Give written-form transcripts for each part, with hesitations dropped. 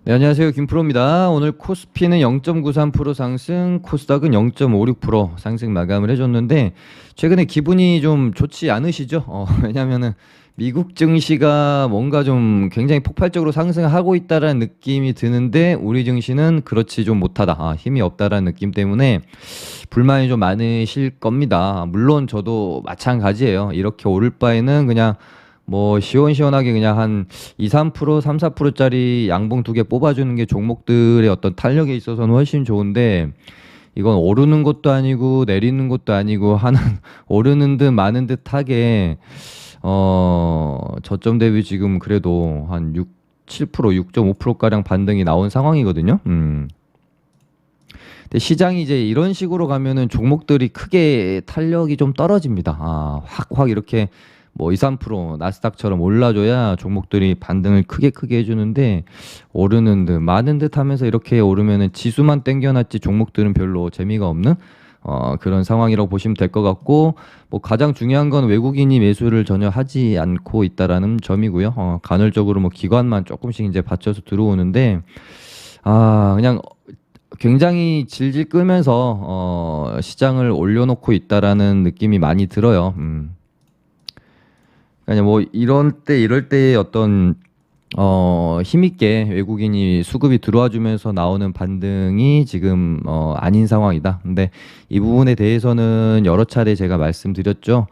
네, 안녕하세요. 김프로입니다. 오늘 코스피는 0.93% 상승, 코스닥은 0.56% 상승 마감을 해줬는데, 최근에 기분이 좀 좋지 않으시죠? 왜냐면은 미국 증시가 뭔가 좀 굉장히 폭발적으로 상승하고 있다라는 느낌이 드는데, 우리 증시는 그렇지 좀 못하다, 힘이 없다라는 느낌 때문에 불만이 좀 많으실 겁니다. 물론 저도 마찬가지예요. 이렇게 오를 바에는 그냥 뭐 시원시원하게 그냥 한 2, 3%, 3, 4%짜리 양봉 두 개 뽑아주는 게 종목들의 어떤 탄력에 있어서는 훨씬 좋은데, 이건 오르는 것도 아니고 내리는 것도 아니고 하는 오르는 듯 마는 듯하게 저점 대비 지금 그래도 한 6, 7%, 6.5% 가량 반등이 나온 상황이거든요. 근데 시장이 이제 이런 식으로 가면은 종목들이 크게 탄력이 좀 떨어집니다. 확 이렇게 뭐 2, 3% 나스닥처럼 올라줘야 종목들이 반등을 크게 해주는데, 오르는 듯 마는 듯 하면서 이렇게 오르면은 지수만 땡겨놨지 종목들은 별로 재미가 없는 그런 상황이라고 보시면 될 것 같고, 뭐 가장 중요한 건 외국인이 매수를 전혀 하지 않고 있다라는 점이고요. 간헐적으로 뭐 기관만 조금씩 이제 받쳐서 들어오는데, 그냥 굉장히 질질 끌면서 시장을 올려놓고 있다라는 느낌이 많이 들어요. 그러니까 뭐 이럴 때의 어떤 힘있게 외국인이 수급이 들어와 주면서 나오는 반등이 지금 아닌 상황이다. 근데 이 부분에 대해서는 여러 차례 제가 말씀드렸죠.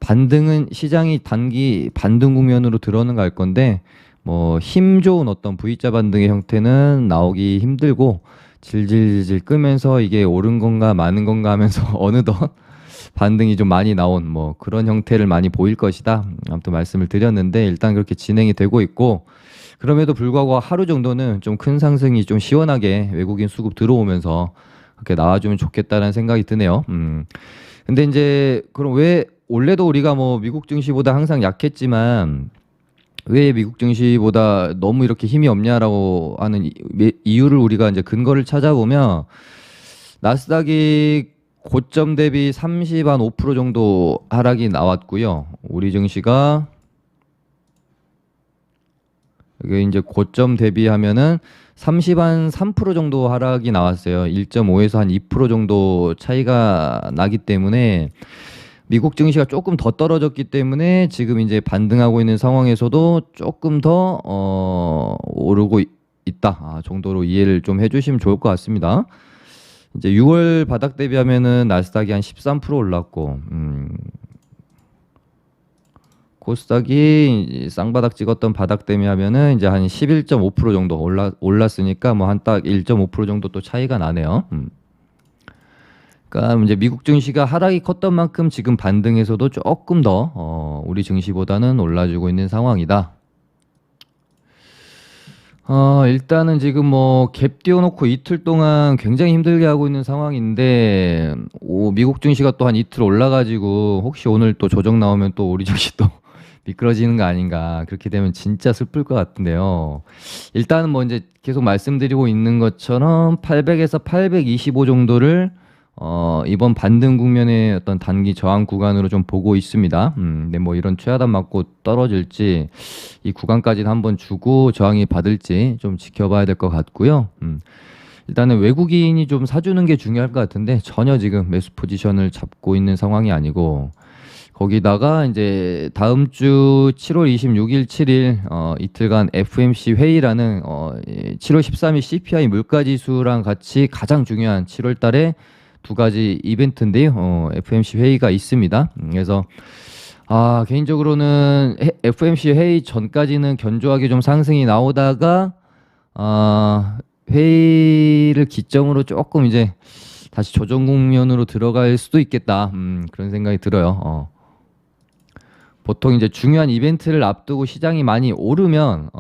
반등은 시장이 단기 반등 국면으로 들어는 갈 건데, 뭐 힘 좋은 어떤 V자 반등의 형태는 나오기 힘들고, 질질질 끄면서 이게 옳은 건가 마는 건가 하면서 어느덧 반등이 좀 많이 나온 뭐 그런 형태를 많이 보일 것이다. 아무튼 말씀을 드렸는데, 일단 그렇게 진행이 되고 있고, 그럼에도 불구하고 하루 정도는 좀 큰 상승이 좀 시원하게 외국인 수급 들어오면서 그렇게 나와주면 좋겠다는 생각이 드네요. 근데 이제 그럼 왜 원래도 우리가 뭐 미국 증시보다 항상 약했지만 왜 미국 증시보다 너무 이렇게 힘이 없냐라고 하는 이유를 우리가 이제 근거를 찾아보면, 나스닥이 고점 대비 30한 5% 정도 하락이 나왔고요. 우리 증시가 이게 이제 고점 대비하면은 30한 3% 정도 하락이 나왔어요. 1.5에서 한 2% 정도 차이가 나기 때문에 미국 증시가 조금 더 떨어졌기 때문에 지금 이제 반등하고 있는 상황에서도 조금 더 오르고 있다 정도로 이해를 좀 해주시면 좋을 것 같습니다. 이제 6월 바닥 대비하면은 나스닥이 한 13% 올랐고, 코스닥이 쌍바닥 찍었던 바닥 대비하면은 이제 한 11.5% 정도 올랐으니까 뭐 한 딱 1.5% 정도 또 차이가 나네요. 그러니까 이제 미국 증시가 하락이 컸던 만큼 지금 반등에서도 조금 더 우리 증시보다는 올라주고 있는 상황이다. 일단은 지금 뭐 갭 띄워놓고 이틀 동안 굉장히 힘들게 하고 있는 상황인데, 미국 증시가 또 한 이틀 올라가지고 혹시 오늘 또 조정 나오면 또 우리 증시 또 미끄러지는 거 아닌가, 그렇게 되면 진짜 슬플 것 같은데요. 일단은 뭐 이제 계속 말씀드리고 있는 것처럼 800에서 825 정도를 이번 반등 국면의 어떤 단기 저항 구간으로 좀 보고 있습니다. 근데 뭐 이런 최하단 맞고 떨어질지, 이 구간까지는 한번 주고 저항이 받을지 좀 지켜봐야 될 것 같고요. 일단은 외국인이 좀 사주는 게 중요할 것 같은데, 전혀 지금 매수 포지션을 잡고 있는 상황이 아니고, 거기다가 이제 다음 주 7월 26일, 7일 이틀간 FMC 회의라는 7월 13일 CPI 물가지수랑 같이 가장 중요한 7월 달에 두 가지 이벤트인데요. FMC 회의가 있습니다. 그래서 개인적으로는 FMC 회의 전까지는 견조하게 좀 상승이 나오다가 회의를 기점으로 조금 이제 다시 조정 국면으로 들어갈 수도 있겠다. 그런 생각이 들어요. 보통 이제 중요한 이벤트를 앞두고 시장이 많이 오르면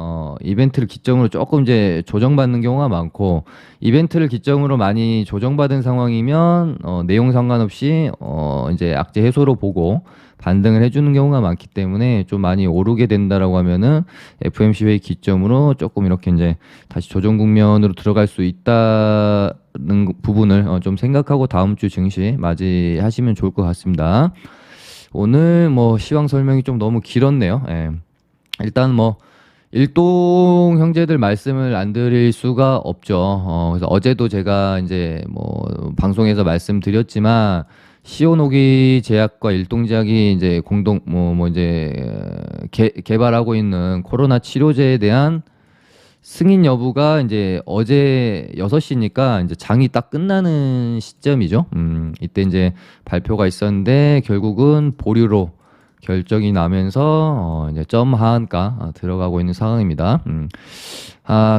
이벤트를 기점으로 조금 이제 조정받는 경우가 많고, 이벤트를 기점으로 많이 조정받은 상황이면 내용 상관없이 이제 악재 해소로 보고 반등을 해주는 경우가 많기 때문에, 좀 많이 오르게 된다라고 하면은 FMC 회의 기점으로 조금 이렇게 이제 다시 조정 국면으로 들어갈 수 있다는 부분을 좀 생각하고 다음 주 증시 맞이하시면 좋을 것 같습니다. 오늘 뭐 시황 설명이 좀 너무 길었네요. 예. 일단 뭐 일동 형제들 말씀을 안 드릴 수가 없죠. 그래서 어제도 제가 이제 뭐 방송에서 말씀드렸지만 시오노기 제약과 일동제약이 이제 공동 뭐 이제 개발하고 있는 코로나 치료제에 대한 승인 여부가 이제 어제 6시니까 이제 장이 딱 끝나는 시점이죠. 이때 이제 발표가 있었는데 결국은 보류로 결정이 나면서 이제 점 하한가 들어가고 있는 상황입니다.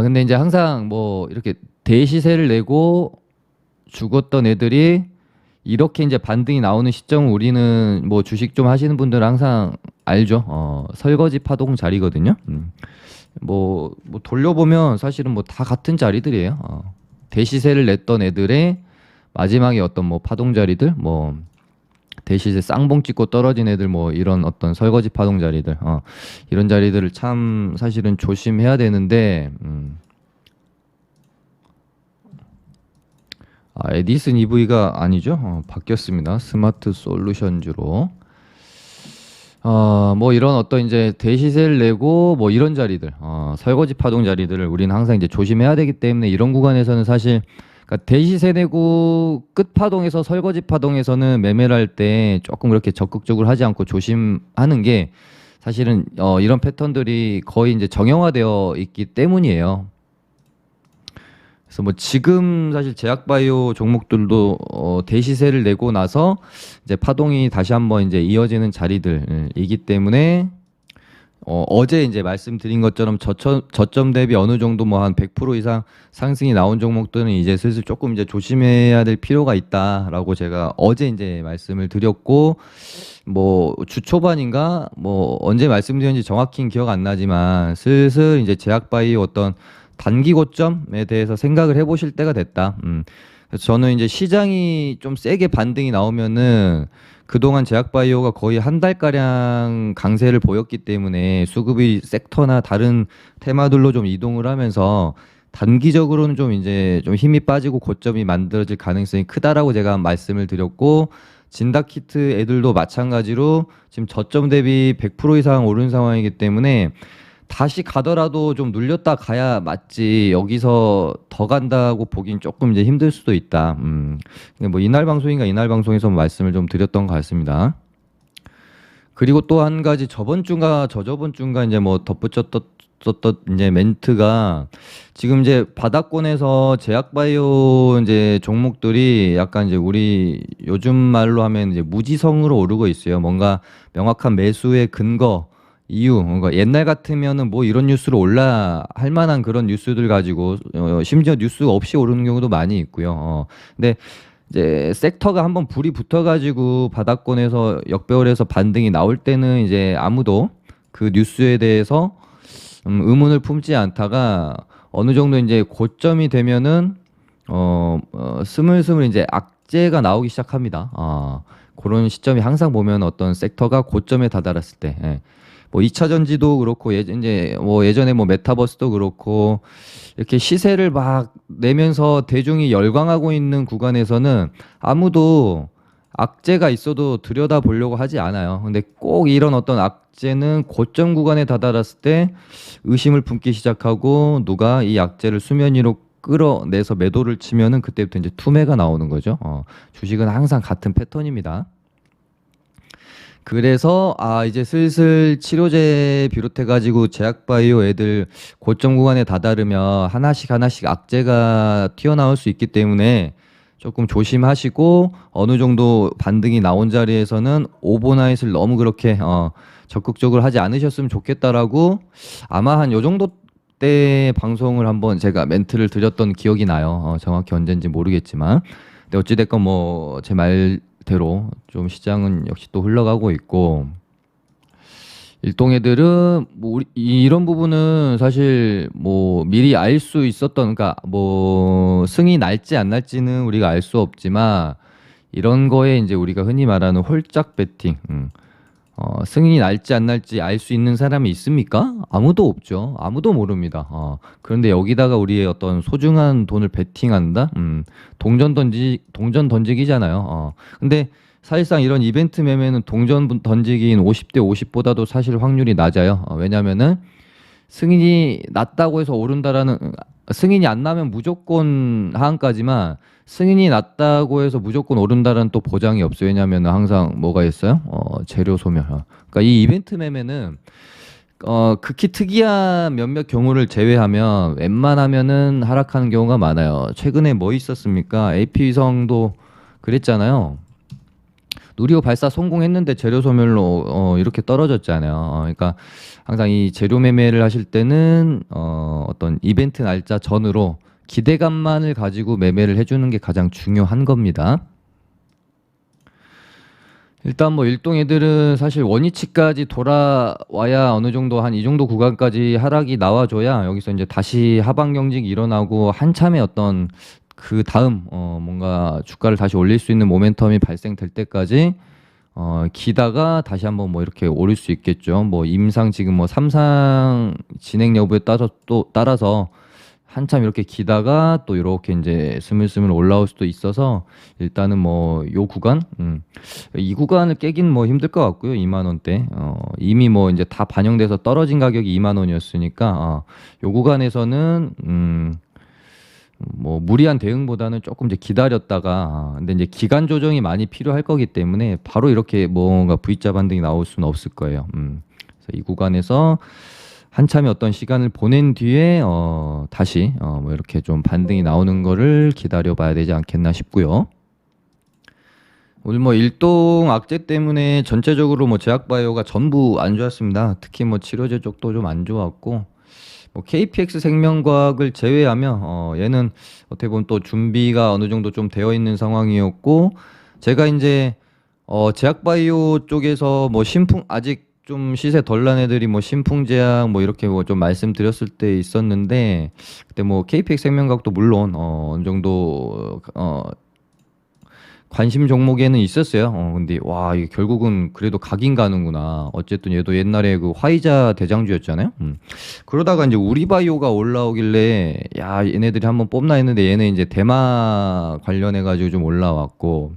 근데 이제 항상 뭐 이렇게 대시세를 내고 죽었던 애들이 이렇게 이제 반등이 나오는 시점을 우리는 뭐 주식 좀 하시는 분들은 항상 알죠. 설거지 파동 자리거든요. 뭐 돌려보면 사실은 뭐 다 같은 자리들이에요. 대시세를 냈던 애들의 마지막에 어떤 뭐 파동 자리들, 뭐 대시세 쌍봉 찍고 떨어진 애들, 뭐 이런 어떤 설거지 파동 자리들, 이런 자리들을 참 사실은 조심해야 되는데, 에디슨 EV가 아니죠. 바뀌었습니다. 스마트 솔루션즈로. 뭐 이런 어떤 이제 대시세를 내고 뭐 이런 자리들, 설거지 파동 자리들을 우리는 항상 이제 조심해야 되기 때문에 이런 구간에서는 사실 그러니까 대시세 내고 끝 파동에서 설거지 파동에서는 매매를 할 때 조금 그렇게 적극적으로 하지 않고 조심하는 게 사실은 이런 패턴들이 거의 이제 정형화되어 있기 때문이에요. 그래서 뭐 지금 사실 제약바이오 종목들도 대시세를 내고 나서 이제 파동이 다시 한번 이제 이어지는 자리들이기 때문에 어제 이제 말씀드린 것처럼 저점 대비 어느 정도 뭐 한 100% 이상 상승이 나온 종목들은 이제 슬슬 조금 이제 조심해야 될 필요가 있다라고 제가 어제 이제 말씀을 드렸고, 뭐 주 초반인가 뭐 언제 말씀드렸는지 정확히는 기억 안 나지만 슬슬 이제 제약바이오 어떤 단기 고점에 대해서 생각을 해보실 때가 됐다. 그래서 저는 이제 시장이 좀 세게 반등이 나오면은 그동안 제약바이오가 거의 한 달가량 강세를 보였기 때문에 수급이 섹터나 다른 테마들로 좀 이동을 하면서 단기적으로는 좀 이제 좀 힘이 빠지고 고점이 만들어질 가능성이 크다라고 제가 말씀을 드렸고, 진다키트 애들도 마찬가지로 지금 저점 대비 100% 이상 오른 상황이기 때문에 다시 가더라도 좀 눌렸다 가야 맞지 여기서 더 간다고 보긴 조금 이제 힘들 수도 있다. 뭐 이날 방송인가 이날 방송에서 말씀을 좀 드렸던 것 같습니다. 그리고 또 한 가지 저번 주인가 저저번 주인가 이제 뭐 덧붙였던 이제 멘트가 지금 이제 바닥권에서 제약바이오 이제 종목들이 약간 이제 우리 요즘 말로 하면 이제 무지성으로 오르고 있어요. 뭔가 명확한 매수의 근거 이유, 뭔가 옛날 같으면은 뭐 이런 뉴스로 올라 할 만한 그런 뉴스들 가지고 심지어 뉴스 없이 오르는 경우도 많이 있고요. 근데 이제 섹터가 한번 불이 붙어가지고 바닥권에서 역배열에서 반등이 나올 때는 이제 아무도 그 뉴스에 대해서 의문을 품지 않다가 어느 정도 이제 고점이 되면은 스물스물 이제 악재가 나오기 시작합니다. 그런 시점이 항상 보면 어떤 섹터가 고점에 다다랐을 때. 예. 뭐 2차 전지도 그렇고 이제 뭐 예전에 뭐 메타버스도 그렇고 이렇게 시세를 막 내면서 대중이 열광하고 있는 구간에서는 아무도 악재가 있어도 들여다 보려고 하지 않아요. 근데 꼭 이런 어떤 악재는 고점 구간에 다다랐을 때 의심을 품기 시작하고 누가 이 악재를 수면 위로 끌어내서 매도를 치면은 그때부터 이제 투매가 나오는 거죠. 주식은 항상 같은 패턴입니다. 그래서 이제 슬슬 치료제 비롯해 가지고 제약바이오 애들 고점 구간에 다다르면 하나씩 악재가 튀어나올 수 있기 때문에 조금 조심하시고 어느 정도 반등이 나온 자리에서는 오버나잇을 너무 그렇게 적극적으로 하지 않으셨으면 좋겠다라고 아마 한 요 정도 때 방송을 한번 제가 멘트를 드렸던 기억이 나요. 정확히 언젠지 모르겠지만. 근데 어찌됐건 뭐 제 말대로 좀 시장은 역시 또 흘러가고 있고, 일동애들은 뭐 이런 부분은 사실 뭐 미리 알 수 있었던, 그러니까 뭐 승이 날지 안 날지는 우리가 알 수 없지만 이런 거에 이제 우리가 흔히 말하는 홀짝 베팅, 승인이 날지 안 날지 알 수 있는 사람이 있습니까? 아무도 없죠. 아무도 모릅니다. 그런데 여기다가 우리의 어떤 소중한 돈을 베팅한다? 동전 던지기잖아요. 근데 사실상 이런 이벤트 매매는 동전 던지기인 50대 50보다도 사실 확률이 낮아요. 왜냐면은 승인이 났다고 해서 오른다라는 승인이 안 나면 무조건 하한가지만 승인이 났다고 해서 무조건 오른다라는 또 보장이 없어요. 왜냐하면 항상 뭐가 있어요? 재료 소멸. 그러니까 이 이벤트 매매는 극히 특이한 몇몇 경우를 제외하면 웬만하면은 하락하는 경우가 많아요. 최근에 뭐 있었습니까? AP위성도 그랬잖아요. 누리호 발사 성공했는데 재료 소멸로 이렇게 떨어졌잖아요. 그러니까 항상 이 재료 매매를 하실 때는 어떤 이벤트 날짜 전으로 기대감만을 가지고 매매를 해주는 게 가장 중요한 겁니다. 일단 뭐 일동 애들은 사실 원위치까지 돌아와야 어느 정도 한 이 정도 구간까지 하락이 나와줘야 여기서 이제 다시 하방 경직이 일어나고 한참의 어떤 그 다음 뭔가 주가를 다시 올릴 수 있는 모멘텀이 발생될 때까지 기다가 다시 한번 뭐 이렇게 오를 수 있겠죠. 뭐 임상 지금 뭐 삼상 진행 여부에 따라서 한참 이렇게 기다가 또 이렇게 이제 스물스물 올라올 수도 있어서 일단은 뭐 요 구간 이 구간을 깨긴 뭐 힘들 것 같고요. 2만 원대 이미 뭐 이제 다 반영돼서 떨어진 가격이 2만 원이었으니까 요 구간에서는 뭐 무리한 대응보다는 조금 이제 기다렸다가 근데 이제 기간 조정이 많이 필요할 거기 때문에 바로 이렇게 뭔가 V자 반등이 나올 수는 없을 거예요. 그래서 이 구간에서 한참의 어떤 시간을 보낸 뒤에 다시 뭐 이렇게 좀 반등이 나오는 거를 기다려 봐야 되지 않겠나 싶고요. 오늘 뭐 일동 악재 때문에 전체적으로 뭐 제약바이오가 전부 안 좋았습니다. 특히 뭐 치료제 쪽도 좀 안 좋았고 뭐 KPX 생명과학을 제외하면 얘는 어떻게 보면 또 준비가 어느 정도 좀 되어 있는 상황이었고 제가 이제 제약바이오 쪽에서 뭐 신풍 아직 좀 시세 덜 난 애들이 뭐 신풍제약 뭐 이렇게 뭐 좀 말씀드렸을 때 있었는데 그때 뭐 KPX 생명과학도 물론 어느 정도 관심 종목에는 있었어요. 근데 와 이게 결국은 그래도 가긴 가는구나. 어쨌든 얘도 옛날에 그 화이자 대장주였잖아요. 그러다가 이제 우리바이오가 올라오길래 야 얘네들이 한번 뽑나 했는데 얘네 이제 대마 관련해 가지고 좀 올라왔고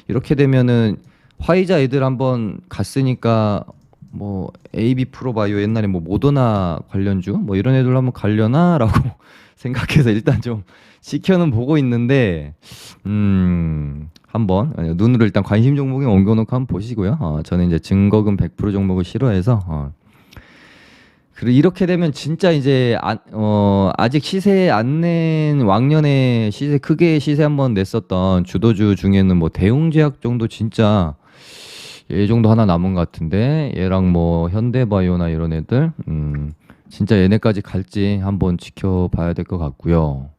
이렇게 되면은 화이자 애들 한번 갔으니까 뭐 AB 프로바이오 옛날에 뭐 모더나 관련주 뭐 이런 애들 한번 가려나라고 생각해서 일단 좀 지켜는 보고 있는데 한번 눈으로 일단 관심 종목에 옮겨놓고 한번 보시고요. 저는 이제 증거금 100% 종목을 싫어해서 그리고 이렇게 되면 진짜 이제 아직 시세 안 낸 왕년에 시세 크게 시세 한번 냈었던 주도주 중에는 뭐 대웅제약 정도 진짜 얘 정도 하나 남은 것 같은데 얘랑 뭐 현대바이오나 이런 애들 진짜 얘네까지 갈지 한번 지켜봐야 될 것 같고요.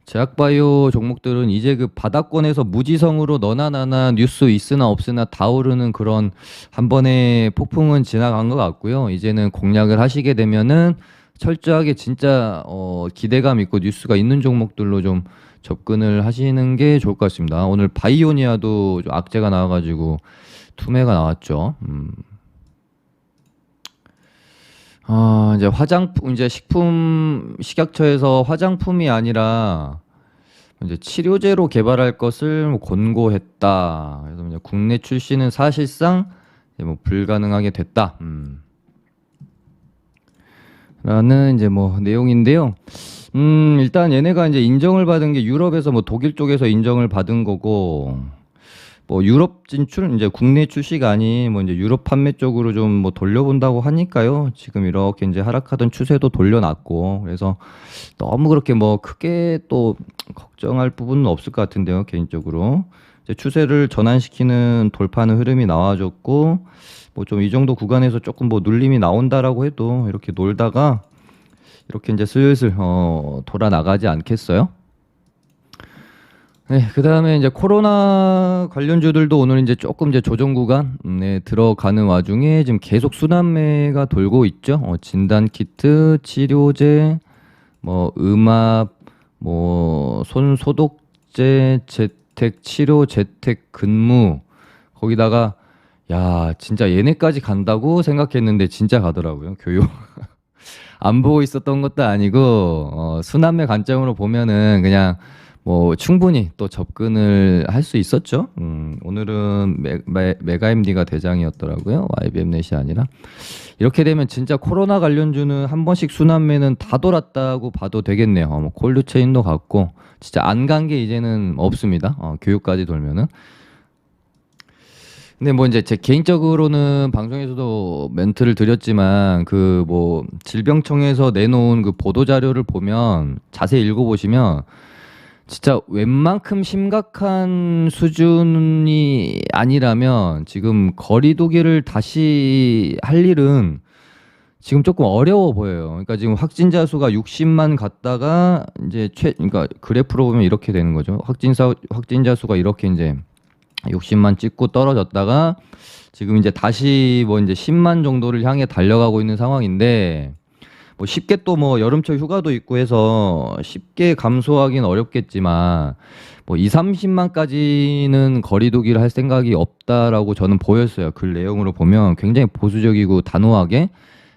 제약바이오 종목들은 이제 그 바닥권에서 무지성으로 너나 나나 뉴스 있으나 없으나 다 오르는 그런 한 번의 폭풍은 지나간 것 같고요. 이제는 공략을 하시게 되면은 철저하게 진짜 기대감 있고 뉴스가 있는 종목들로 좀 접근을 하시는 게 좋을 것 같습니다. 오늘 바이오니아도 좀 악재가 나와가지고 투매가 나왔죠. 이제 화장품, 이제 식품, 식약처에서 화장품이 아니라 이제 치료제로 개발할 것을 뭐 권고했다. 그래서 이제 국내 출시는 사실상 이제 뭐 불가능하게 됐다. 라는 이제 뭐 내용인데요. 일단 얘네가 이제 인정을 받은 게 유럽에서 뭐 독일 쪽에서 인정을 받은 거고, 뭐 유럽 진출 이제 국내 출시가 아닌 뭐 이제 유럽 판매 쪽으로 좀 뭐 돌려본다고 하니까요. 지금 이렇게 이제 하락하던 추세도 돌려놨고 그래서 너무 그렇게 뭐 크게 또 걱정할 부분은 없을 것 같은데요. 개인적으로 이제 추세를 전환시키는 돌파하는 흐름이 나와줬고 뭐 좀 이 정도 구간에서 조금 뭐 눌림이 나온다라고 해도 이렇게 놀다가 이렇게 이제 슬슬 돌아 나가지 않겠어요? 네, 그 다음에 이제 코로나 관련주들도 오늘 이제 조금 이제 조정 구간에 들어가는 와중에 지금 계속 순환매가 돌고 있죠. 진단 키트, 치료제, 뭐 음압, 뭐 손 소독제, 재택 치료, 재택 근무 거기다가 야 진짜 얘네까지 간다고 생각했는데 진짜 가더라고요. 교육 안 보고 있었던 것도 아니고 순환매 관점으로 보면은 그냥 뭐 충분히 또 접근을 할 수 있었죠. 오늘은 메가MD가 대장이었더라고요. YBM넷이 아니라. 이렇게 되면 진짜 코로나 관련주는 한 번씩 순환매는 다 돌았다고 봐도 되겠네요. 뭐 콜드체인도 갔고 진짜 안 간 게 이제는 없습니다. 교육까지 돌면은. 근데 뭐 이제 제 개인적으로는 방송에서도 멘트를 드렸지만 그 뭐 질병청에서 내놓은 그 보도 자료를 보면 자세히 읽어보시면 진짜 웬만큼 심각한 수준이 아니라면 지금 거리두기를 다시 할 일은 지금 조금 어려워 보여요. 그러니까 지금 확진자 수가 60만 갔다가 이제 그러니까 그래프로 보면 이렇게 되는 거죠. 확진자 수가 이렇게 이제 60만 찍고 떨어졌다가 지금 이제 다시 뭐 이제 10만 정도를 향해 달려가고 있는 상황인데 뭐 쉽게 또 뭐 여름철 휴가도 있고 해서 쉽게 감소하기는 어렵겠지만 뭐 2, 30만까지는 거리두기를 할 생각이 없다라고 저는 보였어요. 글 내용으로 보면 굉장히 보수적이고 단호하게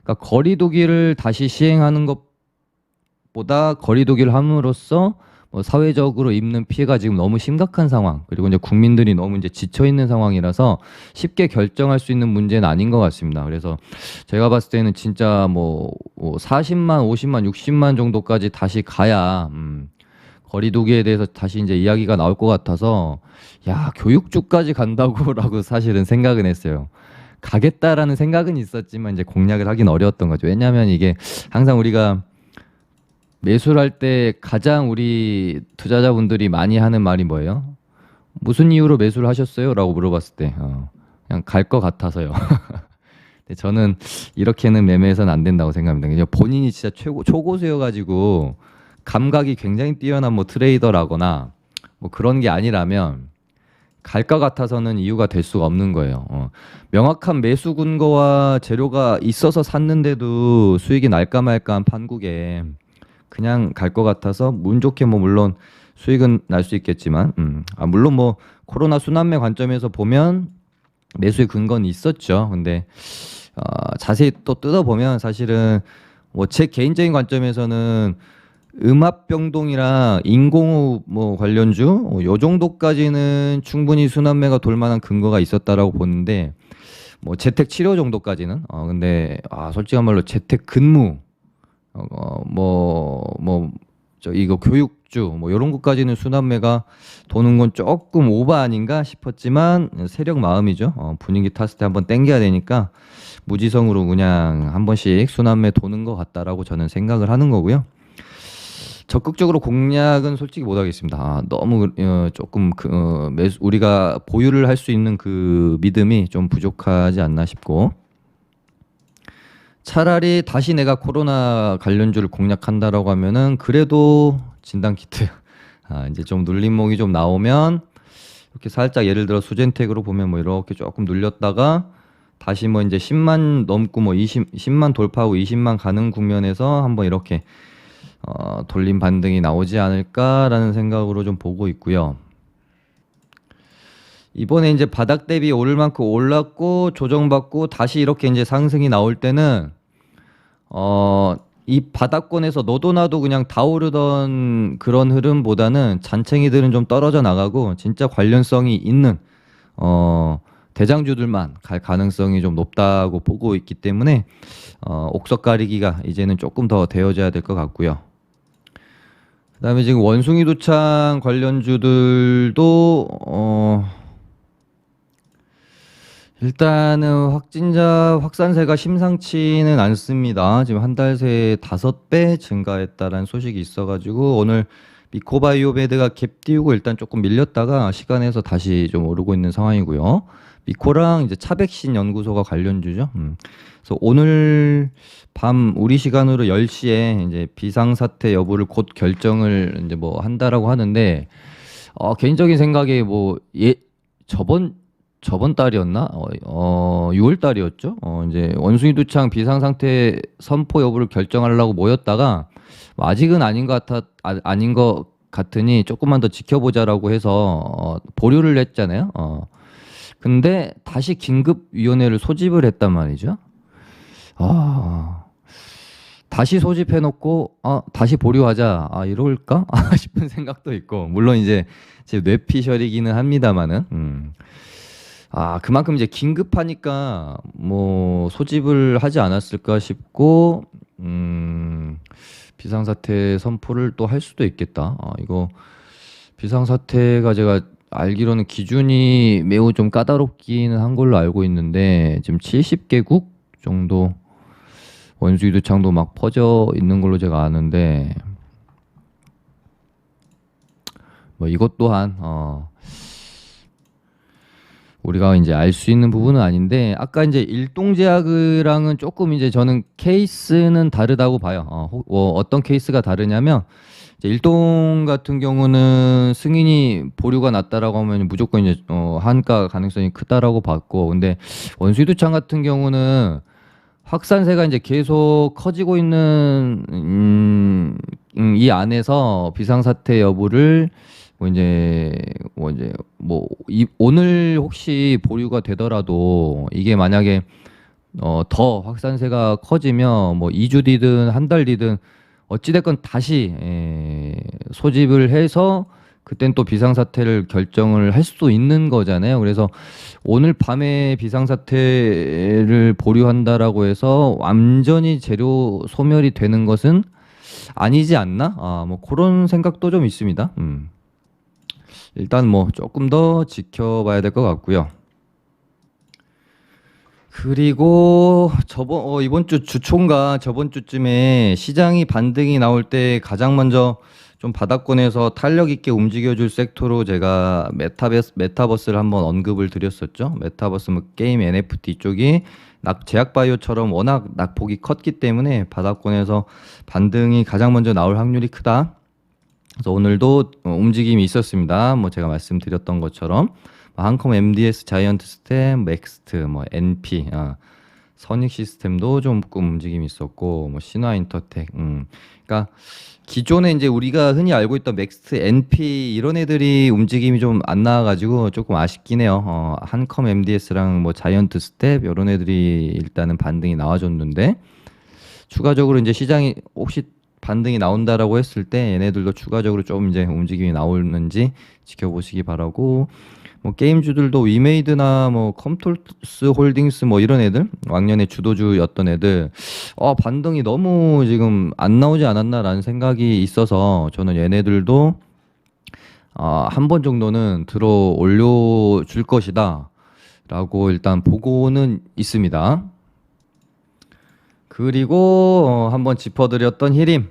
그러니까 거리두기를 다시 시행하는 것보다 거리두기를 함으로써 뭐 사회적으로 입는 피해가 지금 너무 심각한 상황 그리고 이제 국민들이 너무 이제 지쳐 있는 상황이라서 쉽게 결정할 수 있는 문제는 아닌 것 같습니다. 그래서 제가 봤을 때는 진짜 뭐 40만, 50만, 60만 정도까지 다시 가야 거리두기에 대해서 다시 이제 이야기가 나올 것 같아서 야 교육주까지 간다고라고 사실은 생각은 했어요. 가겠다라는 생각은 있었지만 이제 공략을 하긴 어려웠던 거죠. 왜냐하면 이게 항상 우리가 매수를 할 때 가장 우리 투자자분들이 많이 하는 말이 뭐예요? 무슨 이유로 매수를 하셨어요? 라고 물어봤을 때 그냥 갈 것 같아서요. 근데 저는 이렇게는 매매해서는 안 된다고 생각합니다. 그냥 본인이 진짜 초고수여가지고 감각이 굉장히 뛰어난 뭐 트레이더라거나 뭐 그런 게 아니라면 갈 것 같아서는 이유가 될 수가 없는 거예요. 명확한 매수 근거와 재료가 있어서 샀는데도 수익이 날까 말까한 판국에 그냥 갈 것 같아서 운 좋게 뭐 물론 수익은 날 수 있겠지만 물론 뭐 코로나 순환매 관점에서 보면 매수의 근거는 있었죠. 근데 자세히 또 뜯어보면 사실은 뭐 제 개인적인 관점에서는 음압병동이랑 인공호흡 뭐 관련주 요 정도까지는 충분히 순환매가 돌 만한 근거가 있었다라고 보는데 뭐 재택 치료 정도까지는 근데 솔직한 말로 재택 근무 저 이거 교육주 뭐 이런 것까지는 순환매가 도는 건 조금 오버 아닌가 싶었지만 세력 마음이죠. 분위기 탔을 때 한번 땡겨야 되니까 무지성으로 그냥 한 번씩 순환매 도는 것 같다라고 저는 생각을 하는 거고요. 적극적으로 공략은 솔직히 못 하겠습니다. 너무 조금 우리가 보유를 할 수 있는 그 믿음이 좀 부족하지 않나 싶고 차라리 다시 내가 코로나 관련주를 공략한다라고 하면은 그래도 진단키트 이제 좀 눌림목이 좀 나오면 이렇게 살짝 예를 들어 수젠텍으로 보면 뭐 이렇게 조금 눌렸다가 다시 뭐 이제 10만 넘고 뭐 10만 돌파하고 20만 가는 국면에서 한번 이렇게 돌림 반등이 나오지 않을까라는 생각으로 좀 보고 있고요. 이번에 이제 바닥 대비 오를 만큼 올랐고 조정받고 다시 이렇게 이제 상승이 나올 때는 이 바닥권에서 너도 나도 그냥 다 오르던 그런 흐름보다는 잔챙이들은 좀 떨어져 나가고 진짜 관련성이 있는 대장주들만 갈 가능성이 좀 높다고 보고 있기 때문에 옥석 가리기가 이제는 조금 더 되어져야 될 것 같고요. 그다음에 지금 원숭이 도창 관련주들도 일단은 확진자 확산세가 심상치는 않습니다. 지금 한 달 새에 5배 증가했다라는 소식이 있어가지고 오늘 미코바이오메드가 갭 띄우고 일단 조금 밀렸다가 시간에서 다시 좀 오르고 있는 상황이고요. 미코랑 이제 차백신 연구소가 관련주죠. 그래서 오늘 밤 우리 시간으로 10시에 이제 비상사태 여부를 곧 결정을 이제 뭐 한다라고 하는데 개인적인 생각에 뭐 저번 달이었나? 6월 달이었죠. 이제 원숭이 두창 비상상태 선포 여부를 결정하려고 모였다가 아직은 아닌 것 같으니 조금만 더 지켜보자라고 해서 보류를 했잖아요. 근데 다시 긴급위원회를 소집을 했단 말이죠. 다시 소집해 놓고 다시 보류하자. 이럴까? 싶은 생각도 있고. 물론 이제 제 뇌피셜이기는 합니다만은. 그만큼 이제 긴급하니까 뭐 소집을 하지 않았을까 싶고 비상사태 선포를 또 할 수도 있겠다. 이거 비상사태가 제가 알기로는 기준이 매우 좀 까다롭기는 한 걸로 알고 있는데 지금 70개국 정도 원수유두창도 막 퍼져 있는 걸로 제가 아는데 뭐 이것 또한 우리가 이제 알 수 있는 부분은 아닌데 아까 이제 일동제약이랑은 조금 이제 저는 케이스는 다르다고 봐요. 어떤 케이스가 다르냐면 이제 일동 같은 경우는 승인이 보류가 났다라고 하면 무조건 이제 한가 가능성이 크다라고 봤고 근데 원수유두창 같은 경우는 확산세가 이제 계속 커지고 있는 이 안에서 비상사태 여부를 오늘 혹시 보류가 되더라도 이게 만약에 더 확산세가 커지면 뭐 2주 뒤든 한 달 뒤든 어찌됐건 다시 소집을 해서 그땐 또 비상사태를 결정을 할 수도 있는 거잖아요. 그래서 오늘 밤에 비상사태를 보류한다라고 해서 완전히 재료 소멸이 되는 것은 아니지 않나? 뭐 그런 생각도 좀 있습니다. 일단 뭐 조금 더 지켜봐야 될 것 같고요. 그리고 이번 주 주초인가 저번 주쯤에 시장이 반등이 나올 때 가장 먼저 좀 바닥권에서 탄력 있게 움직여줄 섹터로 제가 메타버스를 한번 언급을 드렸었죠. 메타버스 뭐 게임 NFT 쪽이 제약바이오처럼 워낙 낙폭이 컸기 때문에 바닥권에서 반등이 가장 먼저 나올 확률이 크다. 그래서 오늘도 움직임이 있었습니다. 뭐 제가 말씀드렸던 것처럼 한컴 MDS, 자이언트 스템, 넥스트, 뭐 NP, 선익 시스템도 조금 움직임이 있었고 뭐 신화인터텍, 그러니까 기존에 이제 우리가 흔히 알고 있던 넥스트, NP 이런 애들이 움직임이 좀 안 나와가지고 조금 아쉽긴 해요. 한컴 MDS랑 뭐 자이언트 스텝 이런 애들이 일단은 반등이 나와줬는데 추가적으로 이제 시장이 혹시 반등이 나온다라고 했을 때 얘네들도 추가적으로 좀 이제 움직임이 나오는지 지켜보시기 바라고 뭐 게임주들도 위메이드나 뭐 컴톨스 홀딩스 뭐 이런 애들 왕년에 주도주였던 애들 반등이 너무 지금 안 나오지 않았나라는 생각이 있어서 저는 얘네들도 한 번 정도는 들어 올려줄 것이다 라고 일단 보고는 있습니다. 그리고 한번 짚어드렸던 히림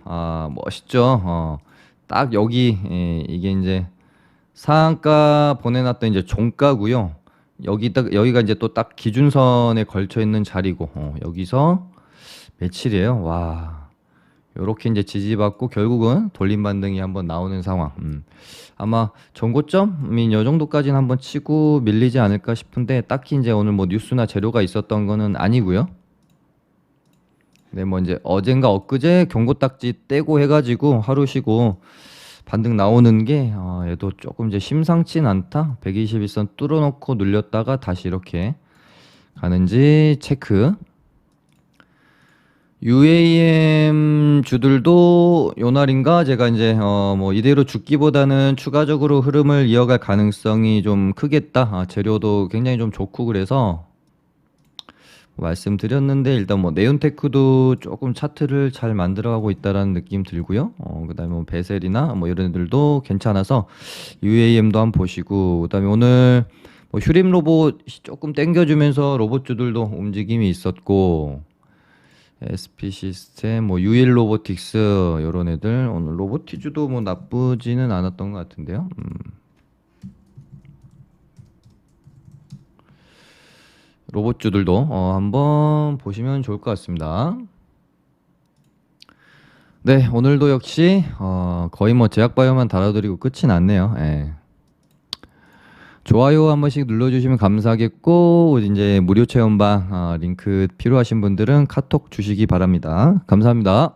멋있죠. 딱 여기 이게 이제 상한가 보내놨던 이제 종가고요. 여기가 이제 또 딱 기준선에 걸쳐 있는 자리고 여기서 며칠이에요. 와, 요렇게 이제 지지받고 결국은 돌림 반등이 한번 나오는 상황. 아마 전고점인 요 정도까지는 한번 치고 밀리지 않을까 싶은데 딱히 이제 오늘 뭐 뉴스나 재료가 있었던 거는 아니고요. 네, 뭐 이제 어젠가 엊그제 경고 딱지 떼고 해가지고 하루 쉬고 반등 나오는 게 얘도 조금 이제 심상치는 않다. 121선 뚫어놓고 눌렸다가 다시 이렇게 가는지 체크. UAM 주들도 요 날인가 제가 이제 뭐 이대로 죽기보다는 추가적으로 흐름을 이어갈 가능성이 좀 크겠다. 재료도 굉장히 좀 좋고 그래서 말씀드렸는데 일단 뭐 네온테크도 조금 차트를 잘 만들어가고 있다라는 느낌 들고요. 그다음에 뭐 베셀이나 뭐 이런 애들도 괜찮아서 UAM도 한번 보시고 그다음에 오늘 뭐 휴림 로봇이 조금 땡겨주면서 로봇주들도 움직임이 있었고 SP 시스템, 뭐 UL 로보틱스 이런 애들 오늘 로보티주도 뭐 나쁘지는 않았던 것 같은데요. 로봇주들도 한번 보시면 좋을 것 같습니다. 네, 오늘도 역시 거의 뭐 제약바이오만 다뤄드리고 끝이 났네요. 예. 좋아요 한 번씩 눌러주시면 감사하겠고 이제 무료 체험방 링크 필요하신 분들은 카톡 주시기 바랍니다. 감사합니다.